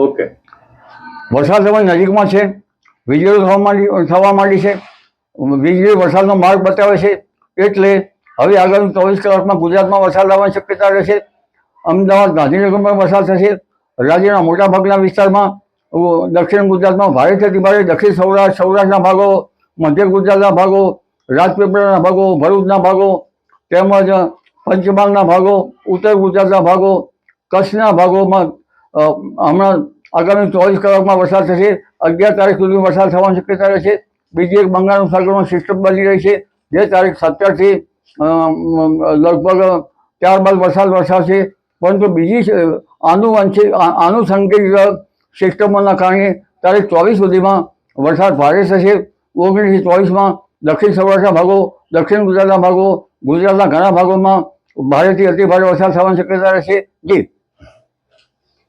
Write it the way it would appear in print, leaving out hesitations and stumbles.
Okay. વરસાદ સમય નજીકમાં છે, વીજળી થવા માંડી છે, વીજળી વરસાદનો માર્ગ બતાવે છે, એટલે હવે આગામી 24 કલાકમાં ગુજરાતમાં વરસાદ આવવાની શક્યતા રહેશે. અમદાવાદ, ગાંધીનગરમાં વરસાદ થશે. રાજ્યના મોટાભાગના વિસ્તારમાં, દક્ષિણ ગુજરાતમાં ભારેથી ભારે, દક્ષિણ સૌરાષ્ટ્રના ભાગો, મધ્ય ગુજરાતના ભાગો, રાજપીપળાના ભાગો, ભરૂચના ભાગો, તેમજ પંચમહાલના ભાગો, ઉત્તર ગુજરાતના ભાગો, કચ્છના ભાગોમાં હમણાં આગામી 24 કલાકમાં વરસાદ થશે. 11 તારીખ સુધી વરસાદ થવાની શક્યતા રહેશે. બીજી એક બંગાળનું સાગરમાં સિસ્ટમ બની રહી છે, જે તારીખ 17થી લગભગ ત્યારબાદ વરસાદ વરસાશે. પરંતુ બીજી આનુષંગિક સિસ્ટમોના કારણે તારીખ 24 સુધીમાં વરસાદ ભારે થશે. 19 થી 24માં દક્ષિણ સૌરાષ્ટ્રના ભાગો, દક્ષિણ ગુજરાતના ભાગો, ગુજરાતના ઘણા ભાગોમાં ભારેથી અતિ ભારે વરસાદ થવાની શક્યતા રહેશે. જી.